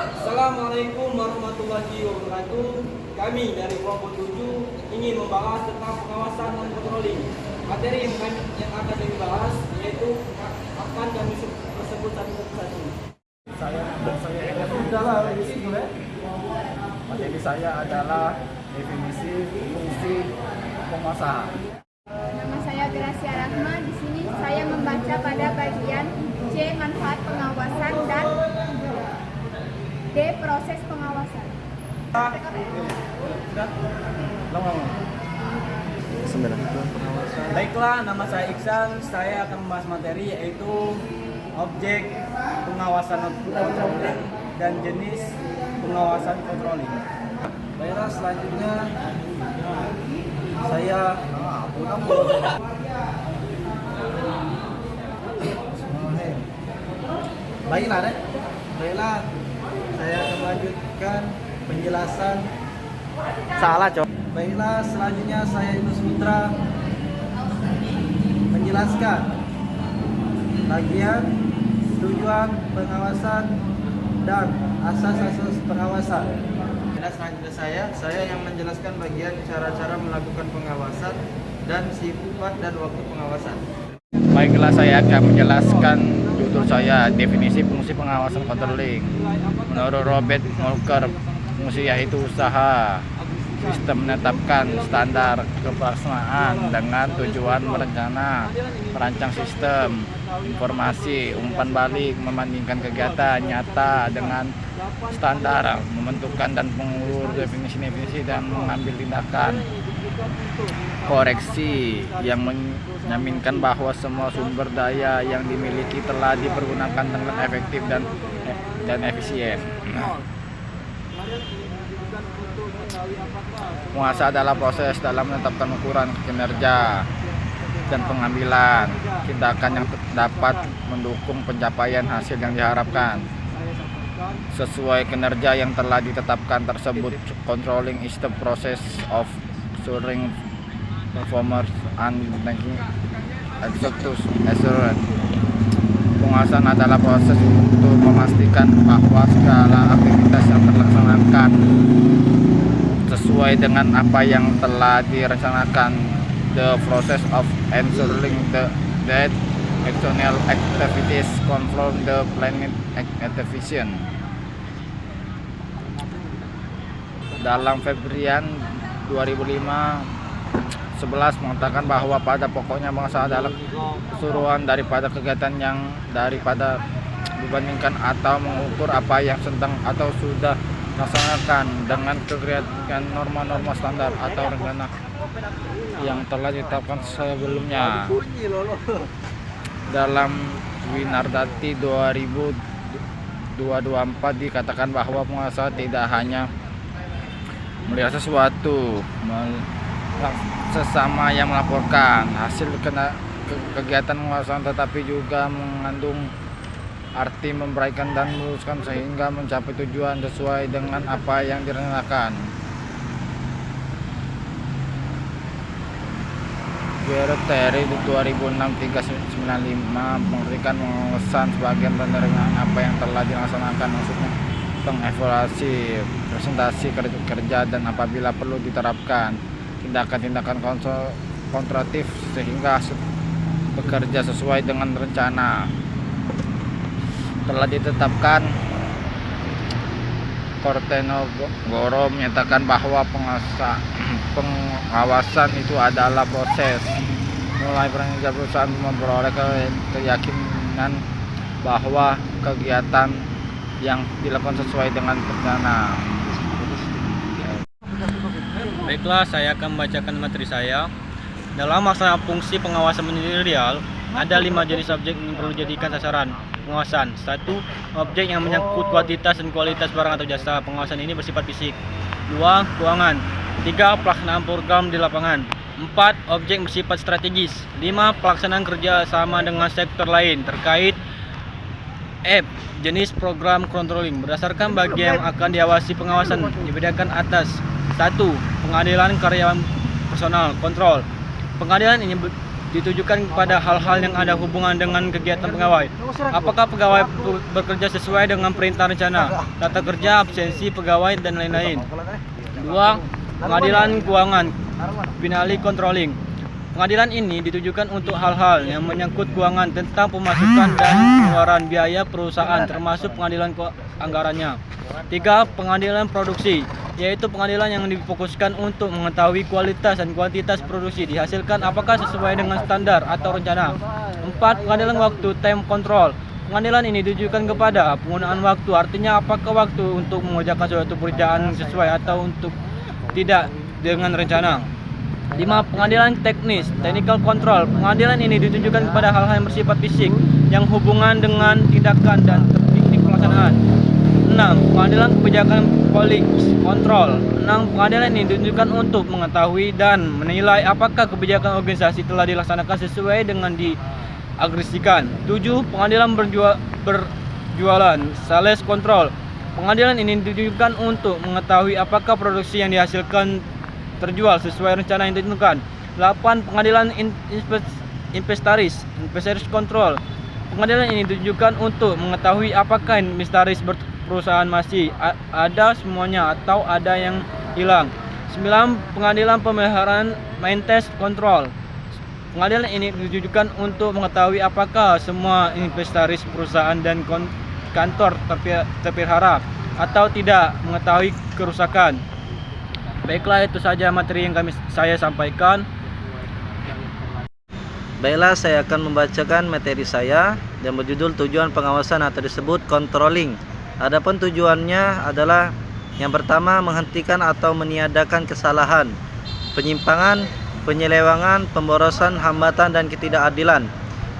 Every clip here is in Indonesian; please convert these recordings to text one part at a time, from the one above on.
Assalamualaikum warahmatullahi wabarakatuh. Kami dari kelompok 7 ingin membahas tentang pengawasan dan controlling. Materi yang akan kami bahas yaitu akan kami sebut satu-satu. Materi saya adalah definisi fungsi penguasaan. Nama saya Gracia Rahma. Di sini saya membaca pada bagian C manfaat pengawasan dan D proses pengawasan. Baiklah, nama saya Iksan. Saya akan membahas materi yaitu objek pengawasan controlling dan jenis pengawasan controlling. Baiklah, selanjutnya saya Baiklah, saya akan melanjutkan penjelasan. Salah, Cok. Baiklah, selanjutnya saya Yunus Mitra menjelaskan bagian tujuan pengawasan dan asas-asas pengawasan. Selanjutnya saya yang menjelaskan bagian cara-cara melakukan pengawasan dan sifat dan waktu pengawasan. Baiklah, saya akan menjelaskan judul saya, definisi fungsi pengawasan controlling. Menurut Robert Molker, fungsi yaitu usaha sistem menetapkan standar pelaksanaan dengan tujuan merencana, merancang sistem informasi, umpan balik, membandingkan kegiatan nyata dengan standar, membentukkan dan mengulur definisi-definisi dan mengambil tindakan koreksi yang menjaminkan bahwa semua sumber daya yang dimiliki telah dipergunakan dengan efektif dan efisien. Penguasa adalah proses dalam menetapkan ukuran kinerja dan pengambilan tindakan yang dapat mendukung pencapaian hasil yang diharapkan sesuai kinerja yang telah ditetapkan tersebut. Controlling is the process of ensuring performance and making assurance. Penguasaan adalah proses untuk memastikan bahwa segala aktivitas yang terlaksanakan sesuai dengan apa yang telah direncanakan. The process of ensuring that external activities conform the planned activation. Dalam Februari 2011 mengatakan bahwa pada pokoknya bangsa adalah keseluruhan daripada kegiatan yang daripada dibandingkan atau mengukur apa yang sedang atau sudah dilaksanakan dengan kegiatan norma-norma standar atau rencana yang telah ditetapkan sebelumnya. Dalam Winardati 2024 dikatakan bahwa penguasa tidak hanya melihat sesuatu sesama yang melaporkan hasil kegiatan penguasaan, tetapi juga mengandung arti memberikan dan meluruskan sehingga mencapai tujuan sesuai dengan apa yang direncanakan. Terry 2006-395 memberikan pengawasan sebagian penerimaan apa yang telah dilaksanakan, maksudnya pengevaluasi, presentasi kerja dan apabila perlu diterapkan tindakan-tindakan kontraktif sehingga bekerja sesuai dengan rencana. Telah ditetapkan, Cortenogoro menyatakan bahwa pengawasan itu adalah proses mulai perusahaan memperoleh keyakinan bahwa kegiatan yang dilakukan sesuai dengan rencana. Baiklah, saya akan membacakan materi saya. Dalam melaksanakan fungsi pengawasan manajerial, ada 5 jenis objek yang perlu dijadikan sasaran pengawasan. 1. Objek yang menyangkut kuantitas dan kualitas barang atau jasa. Pengawasan ini bersifat fisik. 2. Keuangan. 3. Pelaksanaan program di lapangan. 4. Objek bersifat strategis. 5. Pelaksanaan kerja sama dengan sektor lain terkait. F. Jenis program controlling. Berdasarkan bagian yang akan diawasi pengawasan dibedakan atas. 1. Pengadilan karyawan personal kontrol. Pengadilan ini ditujukan kepada hal-hal yang ada hubungan dengan kegiatan pegawai. Apakah pegawai bekerja sesuai dengan perintah rencana, tata kerja, absensi pegawai, dan lain-lain. 2. Pengadilan keuangan, financial controlling. Pengadilan ini ditujukan untuk hal-hal yang menyangkut keuangan tentang pemasukan dan pengeluaran biaya perusahaan, termasuk pengadilan anggarannya. 3. Pengadilan produksi, yaitu pengadilan yang difokuskan untuk mengetahui kualitas dan kuantitas produksi dihasilkan apakah sesuai dengan standar atau rencana. 4. Pengadilan waktu, time control. Pengadilan ini ditujukan kepada penggunaan waktu, artinya apakah waktu untuk mengerjakan suatu pekerjaan sesuai atau untuk tidak dengan rencana. 5. Pengadilan teknis, technical control. Pengadilan ini ditujukan kepada hal-hal yang bersifat fisik yang hubungan dengan tindakan dan teknik pelaksanaan. 6. Pengadilan kebijakan policy control. 6. Pengadilan ini ditujukan untuk mengetahui dan menilai apakah kebijakan organisasi telah dilaksanakan sesuai dengan diagresikan. 7. Pengadilan berjualan, sales control. Pengadilan ini ditujukan untuk mengetahui apakah produksi yang dihasilkan terjual sesuai rencana yang ditentukan. 8. Pengadilan inventaris control. Pengadilan ini ditujukan untuk mengetahui apakah inventaris perusahaan masih ada semuanya atau ada yang hilang. 9. Pengadilan pemeliharaan maintenance control. Pengadilan ini ditujukan untuk mengetahui apakah semua inventaris perusahaan dan kantor terpelihara atau tidak, mengetahui kerusakan. Baiklah, itu saja materi yang saya sampaikan. Baiklah, saya akan membacakan materi saya yang berjudul tujuan pengawasan atau disebut controlling. Adapun tujuannya adalah yang pertama, menghentikan atau meniadakan kesalahan, penyimpangan, penyelewengan, pemborosan, hambatan, dan ketidakadilan.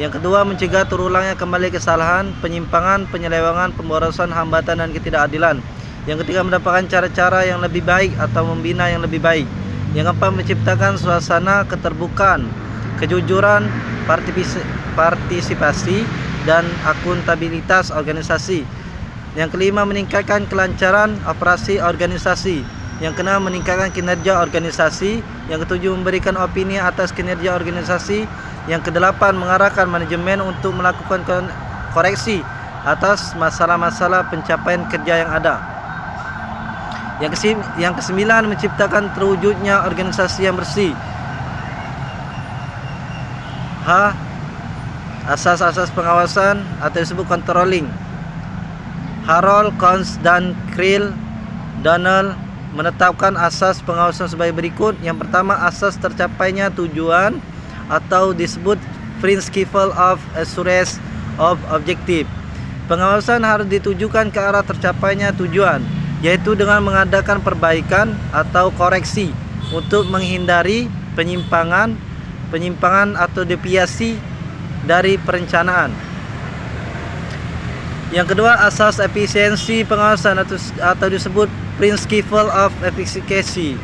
Yang kedua, mencegah terulangnya kembali kesalahan, penyimpangan, penyelewengan, pemborosan, hambatan, dan ketidakadilan. Yang ketiga, mendapatkan cara-cara yang lebih baik atau membina yang lebih baik. Yang keempat, menciptakan suasana keterbukaan, kejujuran, partisipasi, dan akuntabilitas organisasi. Yang kelima, meningkatkan kelancaran operasi organisasi. Yang keenam, meningkatkan kinerja organisasi. Yang ketujuh, memberikan opini atas kinerja organisasi. Yang kedelapan, mengarahkan manajemen untuk melakukan koreksi atas masalah-masalah pencapaian kerja yang ada. Yang kesembilan, menciptakan terwujudnya organisasi yang bersih. H. Asas-asas pengawasan atau disebut controlling. Harold, Kohns, dan Krill Donald menetapkan asas pengawasan sebagai berikut. Yang pertama, asas tercapainya tujuan atau disebut Principle of Assurance of Objective. Pengawasan harus ditujukan ke arah tercapainya tujuan, yaitu dengan mengadakan perbaikan atau koreksi untuk menghindari penyimpangan atau deviasi dari perencanaan. Yang kedua, asas efisiensi pengawasan atau disebut Principle of Efficacy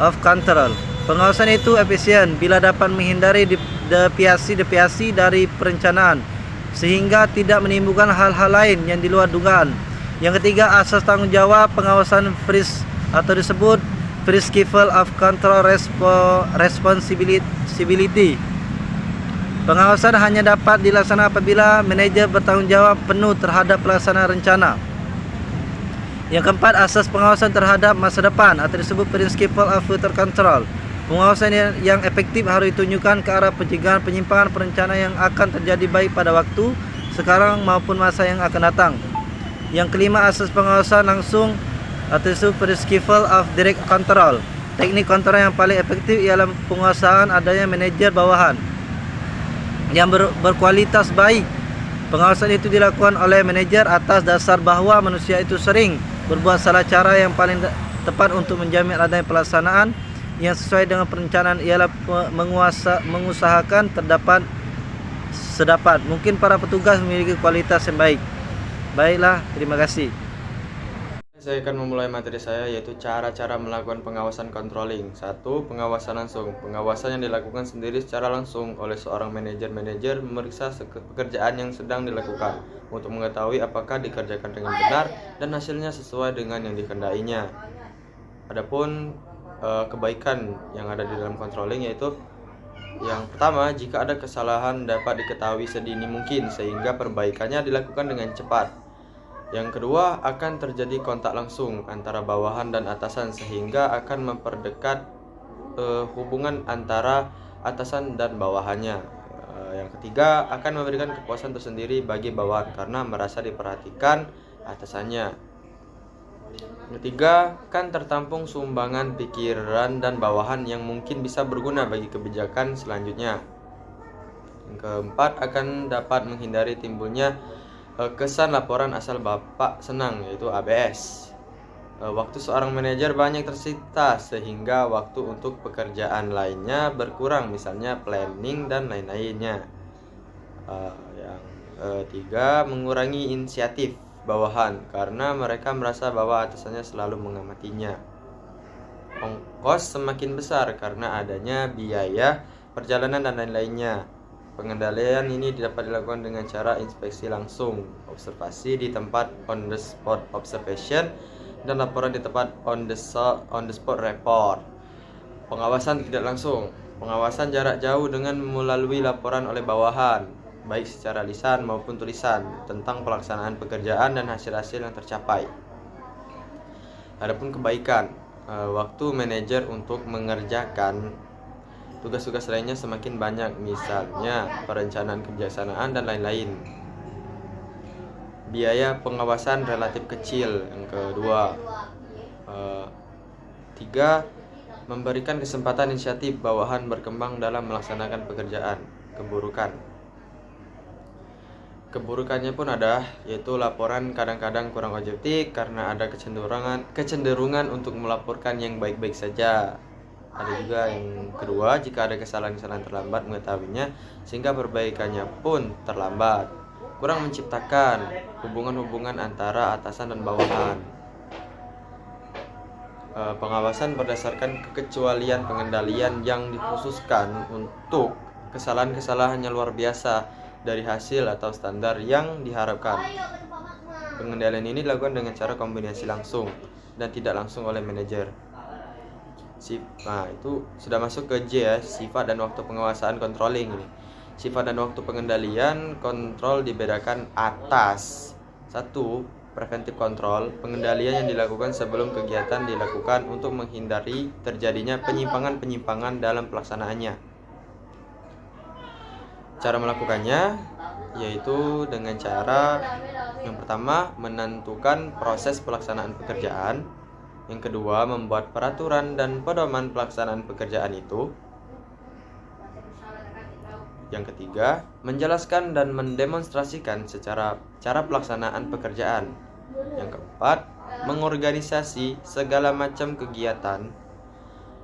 of Control. Pengawasan itu efisien bila dapat menghindari deviasi dari perencanaan sehingga tidak menimbulkan hal-hal lain yang di luar dugaan. Yang ketiga, asas tanggung jawab pengawasan atau disebut Principle of Control Responsibility. Pengawasan hanya dapat dilaksanakan apabila manajer bertanggung jawab penuh terhadap pelaksanaan rencana. Yang keempat, asas pengawasan terhadap masa depan atau disebut Principle of Future Control. Pengawasan yang efektif harus ditunjukkan ke arah pencegahan penyimpangan perencanaan yang akan terjadi baik pada waktu sekarang maupun masa yang akan datang. Yang kelima, asas pengawasan langsung atau disebut Principle of Direct Control. Teknik kontrol yang paling efektif ialah penguasaan adanya manajer bawahan yang berkualitas baik. Pengawasan itu dilakukan oleh manajer atas dasar bahwa manusia itu sering berbuat salah. Cara yang paling tepat untuk menjamin adanya pelaksanaan yang sesuai dengan perencanaan ialah mengusahakan sedapat mungkin para petugas memiliki kualitas yang baik. Baiklah, terima kasih. Saya akan memulai materi saya, yaitu cara-cara melakukan pengawasan controlling. 1. Pengawasan langsung. Pengawasan yang dilakukan sendiri secara langsung oleh seorang manajer memeriksa pekerjaan yang sedang dilakukan untuk mengetahui apakah dikerjakan dengan benar dan hasilnya sesuai dengan yang dikehendaknya. Adapun kebaikan yang ada di dalam controlling, yaitu Yang pertama, jika ada kesalahan dapat diketahui sedini mungkin sehingga perbaikannya dilakukan dengan cepat. Yang kedua, akan terjadi kontak langsung antara bawahan dan atasan sehingga akan memperdekat hubungan antara atasan dan bawahannya. Yang ketiga, akan memberikan kepuasan tersendiri bagi bawahan karena merasa diperhatikan atasannya. Ketiga, kan tertampung sumbangan pikiran dan bawahan yang mungkin bisa berguna bagi kebijakan selanjutnya. Yang keempat, akan dapat menghindari timbulnya kesan laporan asal bapak senang, yaitu ABS. Waktu seorang manajer banyak tersita sehingga waktu untuk pekerjaan lainnya berkurang, misalnya planning dan lain-lainnya. Yang ketiga, mengurangi inisiatif bawahan karena mereka merasa bahwa atasannya selalu mengamatinya. Ongkos semakin besar karena adanya biaya perjalanan dan lain-lainnya. Pengendalian ini dapat dilakukan dengan cara inspeksi langsung, observasi di tempat on the spot observation, dan laporan di tempat on the spot report. Pengawasan tidak langsung, pengawasan jarak jauh dengan melalui laporan oleh bawahan, baik secara lisan maupun tulisan tentang pelaksanaan pekerjaan dan hasil-hasil yang tercapai. Adapun kebaikan, waktu manajer untuk mengerjakan tugas-tugas lainnya semakin banyak, misalnya perencanaan kebijaksanaan dan lain-lain. Biaya pengawasan relatif kecil. Yang kedua, tiga, memberikan kesempatan inisiatif bawahan berkembang dalam melaksanakan pekerjaan. Keburukannya pun ada, yaitu laporan kadang-kadang kurang objektif karena ada kecenderungan untuk melaporkan yang baik-baik saja. Ada juga yang kedua, jika ada kesalahan-kesalahan terlambat mengetahuinya sehingga perbaikannya pun terlambat. Kurang menciptakan hubungan-hubungan antara atasan dan bawahan. Pengawasan berdasarkan kekecualian pengendalian yang dikhususkan untuk kesalahan-kesalahan yang luar biasa dari hasil atau standar yang diharapkan. Pengendalian ini dilakukan dengan cara kombinasi langsung dan tidak langsung oleh manajer. Nah, itu sudah masuk ke J ya, sifat dan waktu pengawasan controlling ini. Sifat dan waktu pengendalian kontrol dibedakan atas. 1. Preventive control, pengendalian yang dilakukan sebelum kegiatan dilakukan untuk menghindari terjadinya penyimpangan-penyimpangan dalam pelaksanaannya. Cara melakukannya yaitu dengan cara yang pertama, menentukan proses pelaksanaan pekerjaan. Yang kedua, membuat peraturan dan pedoman pelaksanaan pekerjaan itu. Yang ketiga, menjelaskan dan mendemonstrasikan secara cara pelaksanaan pekerjaan. Yang keempat, mengorganisasi segala macam kegiatan.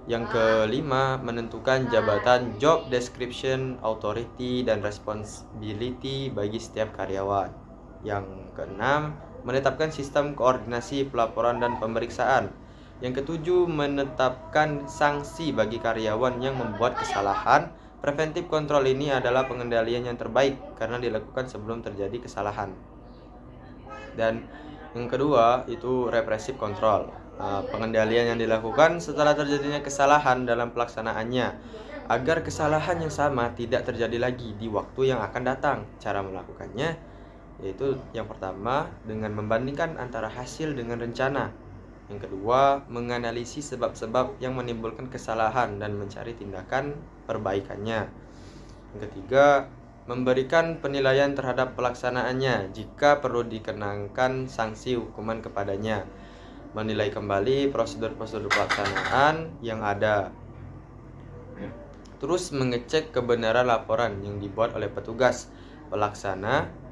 Yang kelima, menentukan jabatan, job description, authority, dan responsibility bagi setiap karyawan. Yang keenam, menetapkan sistem koordinasi pelaporan dan pemeriksaan. Yang ketujuh, menetapkan sanksi bagi karyawan yang membuat kesalahan. Preventive control ini adalah pengendalian yang terbaik karena dilakukan sebelum terjadi kesalahan. Dan yang kedua itu repressive control. Pengendalian yang dilakukan setelah terjadinya kesalahan dalam pelaksanaannya agar kesalahan yang sama tidak terjadi lagi di waktu yang akan datang. Cara melakukannya yaitu yang pertama dengan membandingkan antara hasil dengan rencana. Yang kedua, menganalisis sebab-sebab yang menimbulkan kesalahan dan mencari tindakan perbaikannya. Yang ketiga, memberikan penilaian terhadap pelaksanaannya jika perlu dikenakan sanksi hukuman kepadanya. Menilai kembali prosedur-prosedur pelaksanaan yang ada. Terus mengecek kebenaran laporan yang dibuat oleh petugas pelaksana.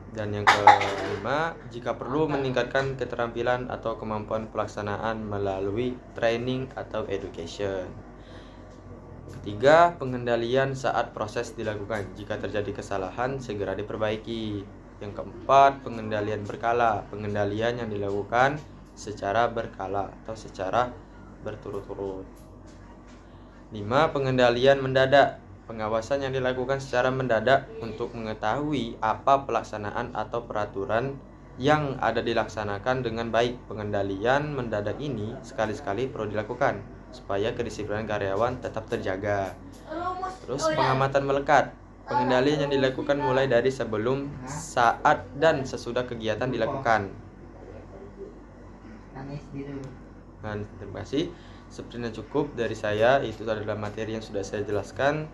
Dan yang kelima, jika perlu meningkatkan keterampilan atau kemampuan pelaksanaan melalui training atau education. Ketiga, pengendalian saat proses dilakukan. Jika terjadi kesalahan, segera diperbaiki. Yang keempat, pengendalian berkala. Pengendalian yang dilakukan secara berkala atau secara berturut-turut. 5. Pengendalian mendadak. Pengawasan yang dilakukan secara mendadak untuk mengetahui apa pelaksanaan atau peraturan yang ada dilaksanakan dengan baik. Pengendalian mendadak ini sekali-sekali perlu dilakukan supaya kedisiplinan karyawan tetap terjaga. Terus pengamatan melekat. Pengendalian yang dilakukan mulai dari sebelum, saat, dan sesudah kegiatan dilakukan. Nah, terima kasih. Sepertinya cukup dari saya. Itu adalah materi yang sudah saya jelaskan.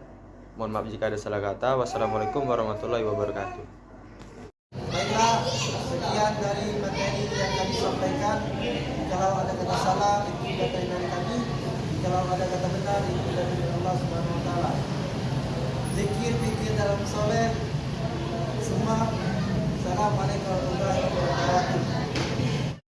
Mohon maaf jika ada salah kata. Wassalamualaikum warahmatullahi wabarakatuh. Baiklah, sekian dari materi yang kami sampaikan. Kalau ada kata salah, itu datang dari kami. Kalau ada kata benar, itu dari Allah Subhanahu Wa Taala. Zikir dalam soleh. Semua. Assalamualaikum warahmatullahi wabarakatuh.